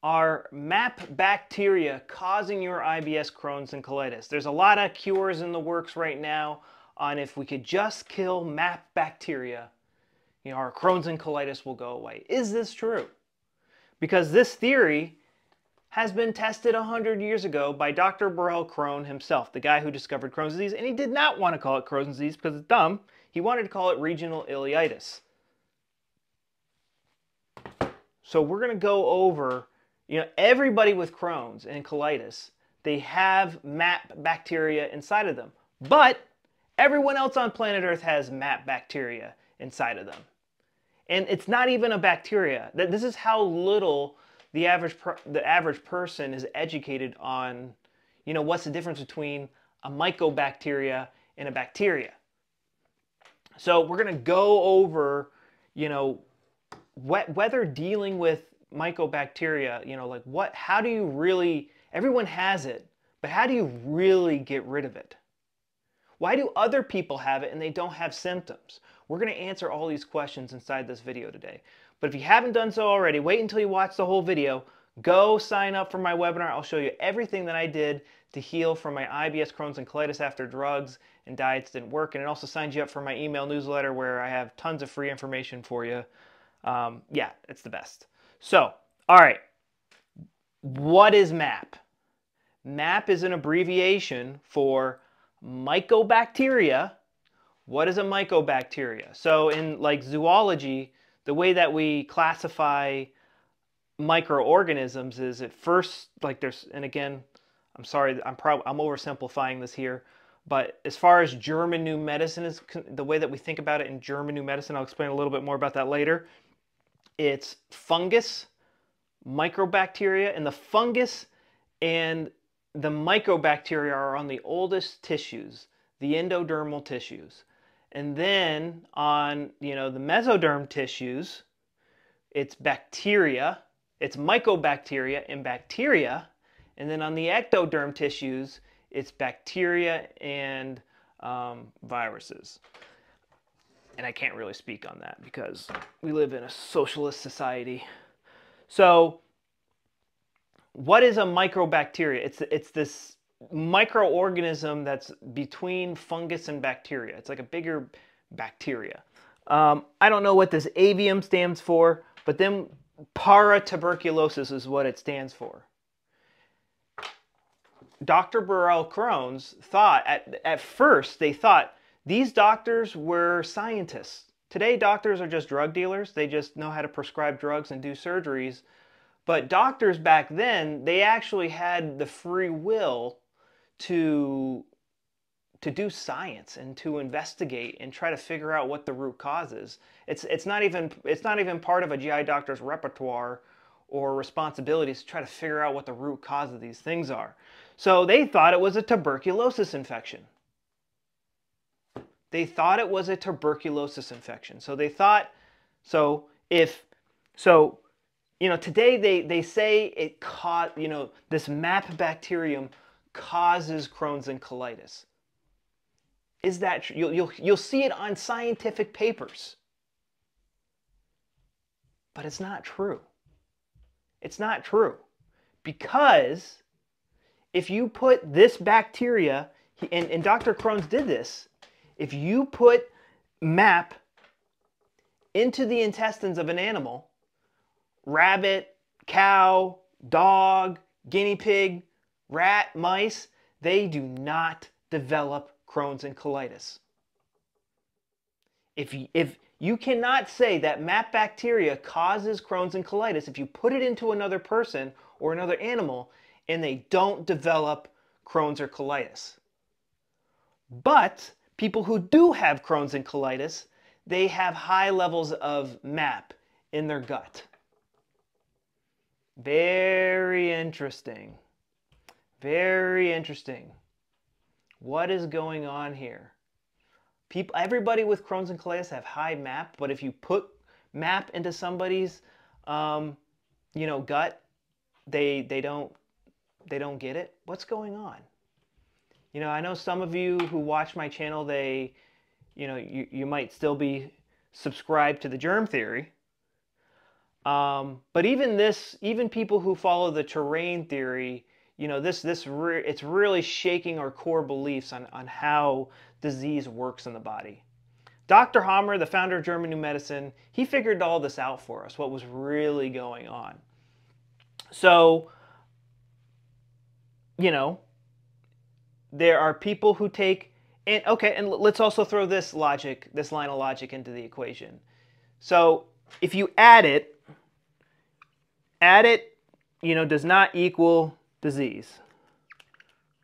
Are MAP bacteria causing your IBS, Crohn's, and colitis? There's a lot of cures in the works right now on if we could just kill MAP bacteria, our Crohn's and colitis will go away. Is this true? Because this theory has been tested 100 years ago by Dr. Crohn himself, the guy who discovered Crohn's disease, and he did not want to call it Crohn's disease because it's dumb. He wanted to call it regional ileitis. So we're going to go over, everybody with Crohn's and colitis, they have MAP bacteria inside of them. But everyone else on planet Earth has MAP bacteria inside of them. And it's not even a bacteria. This is how little the average person is educated on, what's the difference between a mycobacteria and a bacteria. So we're going to go over, whether dealing with mycobacteria, how do you really, everyone has it, but how do you really get rid of it? Why do other people have it and they don't have symptoms? We're going to answer all these questions inside this video today. But if you haven't done so already, wait until you watch the whole video. Go sign up for my webinar. I'll show you everything that I did to heal from my IBS, Crohn's, and colitis after drugs and diets didn't work. And it also signs you up for my email newsletter where I have tons of free information for you. Yeah, it's the best. So, all right. What is MAP? MAP is an abbreviation for mycobacteria. What is a mycobacteria? So in zoology, the way that we classify microorganisms is at first, and again, I'm sorry, I'm oversimplifying this here, but as far as German New Medicine is, the way that we think about it in German New Medicine, I'll explain a little bit more about that later. It's fungus, microbacteria, and the fungus and the mycobacteria are on the oldest tissues, the endodermal tissues. And then on, the mesoderm tissues, it's bacteria, it's mycobacteria and bacteria. And then on the ectoderm tissues, it's bacteria and viruses. And I can't really speak on that because we live in a socialist society. So what is a mycobacteria? It's this microorganism that's between fungus and bacteria. It's like a bigger bacteria. I don't know what this avium stands for, but then paratuberculosis is what it stands for. Dr. Crohn's thought, at first, they thought these doctors were scientists. Today, doctors are just drug dealers. They just know how to prescribe drugs and do surgeries. But doctors back then, they actually had the free will to do science and to investigate and try to figure out what the root cause is. It's not even part of a GI doctor's repertoire or responsibilities to try to figure out what the root cause of these things are. So they thought it was a tuberculosis infection. They thought it was a tuberculosis infection. So they thought, today they say it caused, this MAP bacterium causes Crohn's and colitis. Is that true? You'll see it on scientific papers. But it's not true. It's not true. Because if you put this bacteria, and Dr. Crohn's did this, if you put MAP into the intestines of an animal, rabbit, cow, dog, guinea pig, rat, mice, they do not develop Crohn's and colitis. If you cannot say that MAP bacteria causes Crohn's and colitis if you put it into another person or another animal and they don't develop Crohn's or colitis. But people who do have Crohn's and colitis, they have high levels of MAP in their gut. Very interesting. Very interesting. What is going on here? Everybody with Crohn's and colitis have high MAP, but if you put MAP into somebody's, gut, they don't get it. What's going on? I know some of you who watch my channel, you might still be subscribed to the germ theory. But even people who follow the terrain theory, you know, it's really shaking our core beliefs on how disease works in the body. Dr. Hammer, the founder of German New Medicine, he figured all this out for us, what was really going on. So, you know, there are people who take, and okay, and let's also throw this line of logic into the equation. So if you add it, you know, does not equal disease,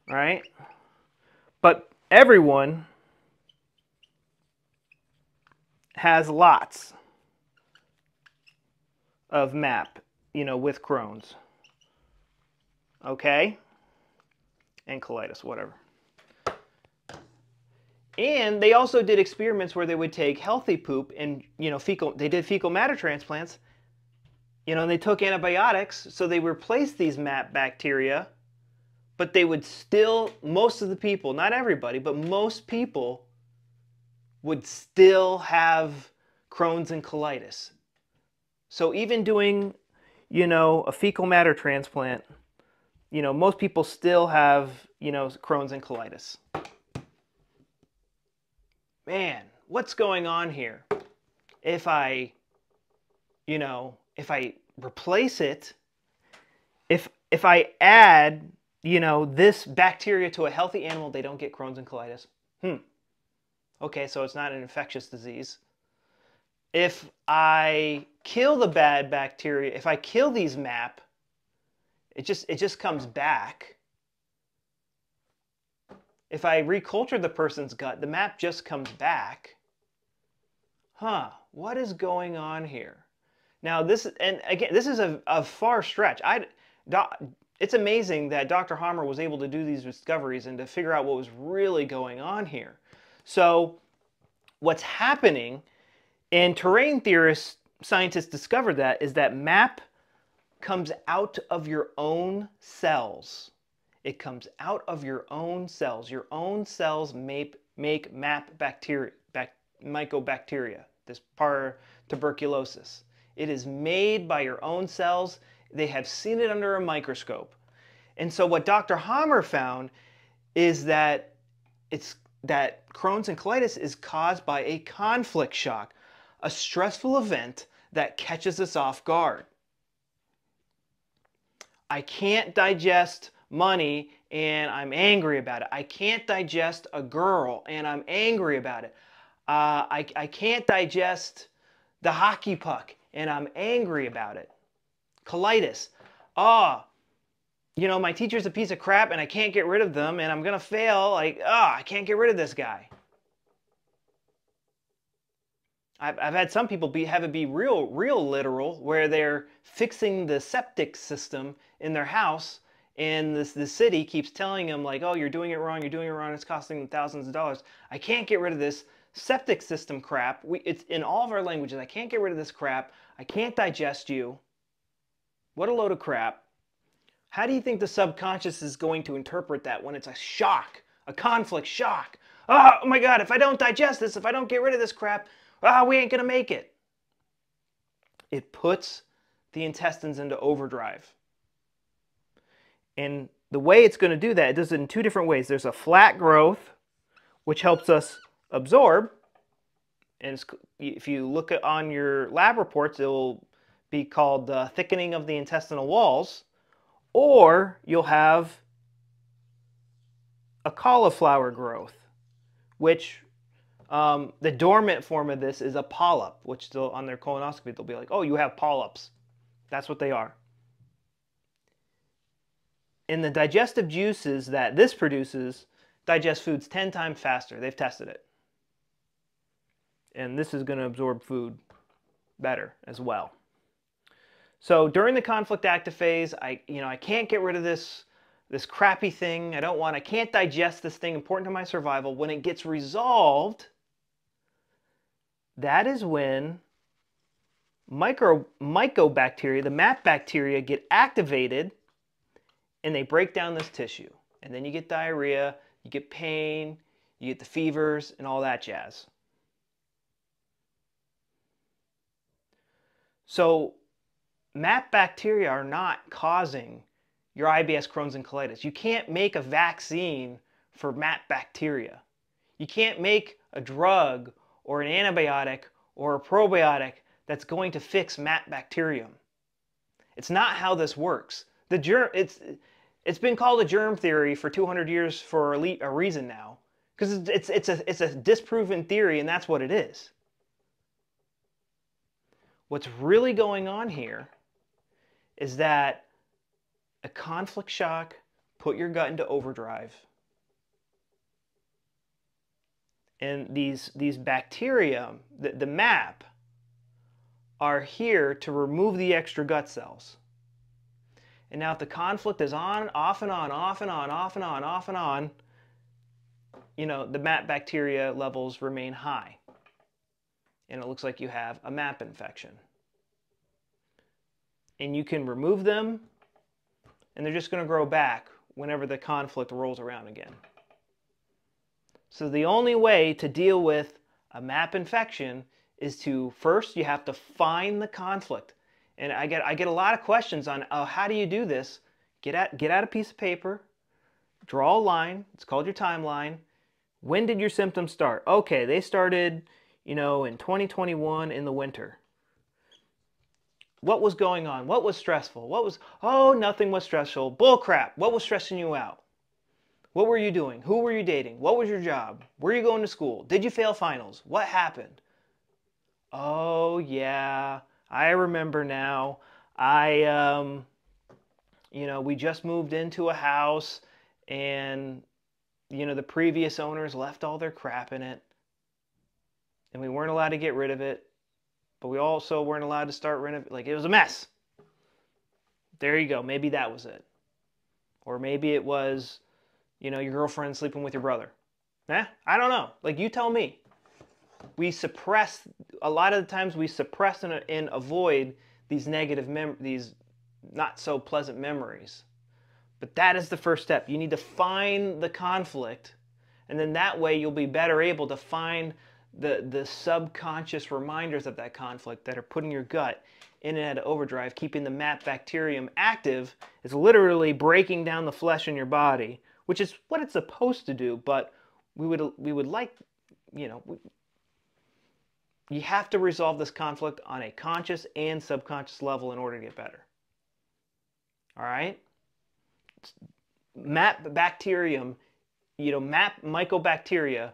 right? But everyone has lots of MAP, you know, with Crohn's, okay? And colitis, whatever. And they also did experiments where they would take healthy poop and, you know, they did fecal matter transplants, you know, and they took antibiotics, so they replaced these MAP bacteria, but they would still, most of the people, not everybody, but most people would still have Crohn's and colitis. So even doing, you know, a fecal matter transplant, you know, most people still have, you know, Crohn's and colitis. Man, what's going on here? If I replace it, if I add, you know, this bacteria to a healthy animal, they don't get Crohn's and colitis. Okay, so it's not an infectious disease. If I kill the bad bacteria, if I kill these MAP, it just comes back. If I reculture the person's gut, the MAP just comes back. What is going on here? Now this is a far stretch. It's amazing that Dr. Hammer was able to do these discoveries and to figure out what was really going on here. So what's happening, and terrain theorists, scientists discovered that, is that MAP comes out of your own cells. It comes out of your own cells. Your own cells make MAP bacteria, mycobacteria, this tuberculosis. It is made by your own cells. They have seen it under a microscope. And so what Dr. Hammer found is that Crohn's and colitis is caused by a conflict shock, a stressful event that catches us off guard. I can't digest money and I'm angry about it. I can't digest a girl and I'm angry about it. I can't digest the hockey puck and I'm angry about it. Colitis. You know, my teacher's a piece of crap and I can't get rid of them and I'm going to fail. I can't get rid of this guy. I've had some people have it be real literal, where they're fixing the septic system in their house, and the city keeps telling them, like, oh, you're doing it wrong, it's costing them thousands of dollars. I can't get rid of this septic system crap. It's in all of our languages. I can't get rid of this crap. I can't digest you. What a load of crap. How do you think the subconscious is going to interpret that when it's a shock, a conflict shock? Oh my God, if I don't digest this, if I don't get rid of this crap, we ain't gonna make it. It puts the intestines into overdrive. And the way it's going to do that, it does it in two different ways. There's a flat growth, which helps us absorb. And if you look on your lab reports, it will be called the thickening of the intestinal walls. Or you'll have a cauliflower growth, which the dormant form of this is a polyp, which on their colonoscopy, they'll be like, oh, you have polyps. That's what they are. And the digestive juices that this produces digest foods 10 times faster. They've tested it. And this is going to absorb food better as well. So during the conflict active phase, I can't get rid of this crappy thing. I can't digest this thing important to my survival. When it gets resolved, that is when mycobacteria, the MAP bacteria, get activated and they break down this tissue. And then you get diarrhea, you get pain, you get the fevers, and all that jazz. So MAP bacteria are not causing your IBS, Crohn's, and colitis. You can't make a vaccine for MAP bacteria. You can't make a drug or an antibiotic or a probiotic that's going to fix MAP bacterium. It's not how this works. It's been called a germ theory for 200 years for a reason now, because it's a disproven theory, and that's what it is. What's really going on here is that a conflict shock put your gut into overdrive. And these bacteria, the MAP, are here to remove the extra gut cells. And now if the conflict is on, off and on, off and on, off and on, off and on, you know, the MAP bacteria levels remain high. And it looks like you have a MAP infection. And you can remove them, and they're just going to grow back whenever the conflict rolls around again. So the only way to deal with a MAP infection is to, first, you have to find the conflict. And I get a lot of questions on, oh, how do you do this? Get out a piece of paper, draw a line. It's called your timeline. When did your symptoms start? Okay, they started, you know, in 2021 in the winter. What was going on? What was stressful? Oh, nothing was stressful. Bull crap. What was stressing you out? What were you doing? Who were you dating? What was your job? Were you going to school? Did you fail finals? What happened? Oh, yeah, I remember now. You know, we just moved into a house, and, you know, the previous owners left all their crap in it, and we weren't allowed to get rid of it, but we also weren't allowed to start renovating. Like, it was a mess. There you go. Maybe that was it. Or maybe it was, you know, your girlfriend sleeping with your brother. I don't know. Like, you tell me. We suppress, a lot of the times we suppress and avoid these these not so pleasant memories. But that is the first step. You need to find the conflict, and then that way you'll be better able to find the subconscious reminders of that conflict that are putting your gut in and out of overdrive, keeping the MAP bacterium active. Is literally breaking down the flesh in your body, which is what it's supposed to do, but we would like, you know, you have to resolve this conflict on a conscious and subconscious level in order to get better. All right? MAP bacterium, you know, MAP mycobacteria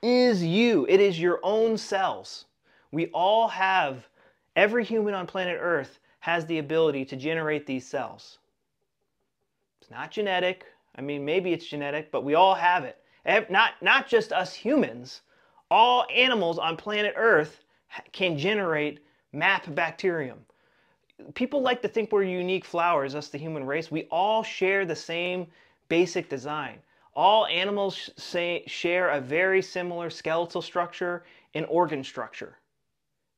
is you. It is your own cells. We all have, every human on planet Earth has the ability to generate these cells. It's not genetic. I mean, maybe it's genetic, but we all have it. Not just us humans. All animals on planet Earth can generate MAP bacterium. People like to think we're unique flowers, us the human race. We all share the same basic design. All animals share a very similar skeletal structure and organ structure,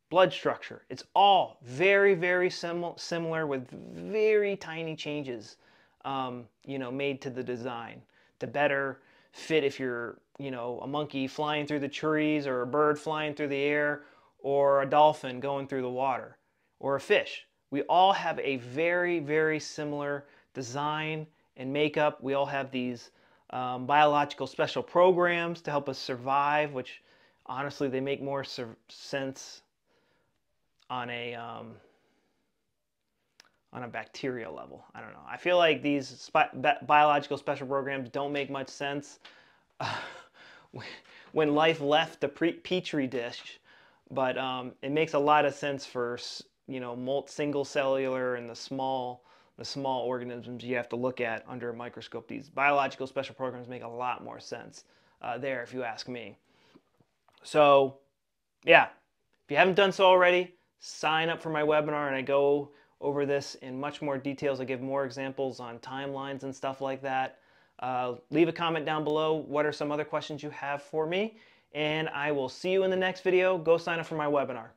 blood structure. It's all very, very similar with very tiny changes, you know, made to the design to better fit if you're, you know, a monkey flying through the trees, or a bird flying through the air, or a dolphin going through the water, or a fish. We all have a very, very similar design and makeup. We all have these biological special programs to help us survive, which honestly they make more sense on a bacterial level. I don't know. I feel like these biological special programs don't make much sense when life left the petri dish, but it makes a lot of sense for, you know, single cellular and the small organisms you have to look at under a microscope. These biological special programs make a lot more sense there, if you ask me. So, yeah, if you haven't done so already, sign up for my webinar, and I go over this in much more details. I give more examples on timelines and stuff like that. Leave a comment down below. What are some other questions you have for me? And I will see you in the next video. Go sign up for my webinar.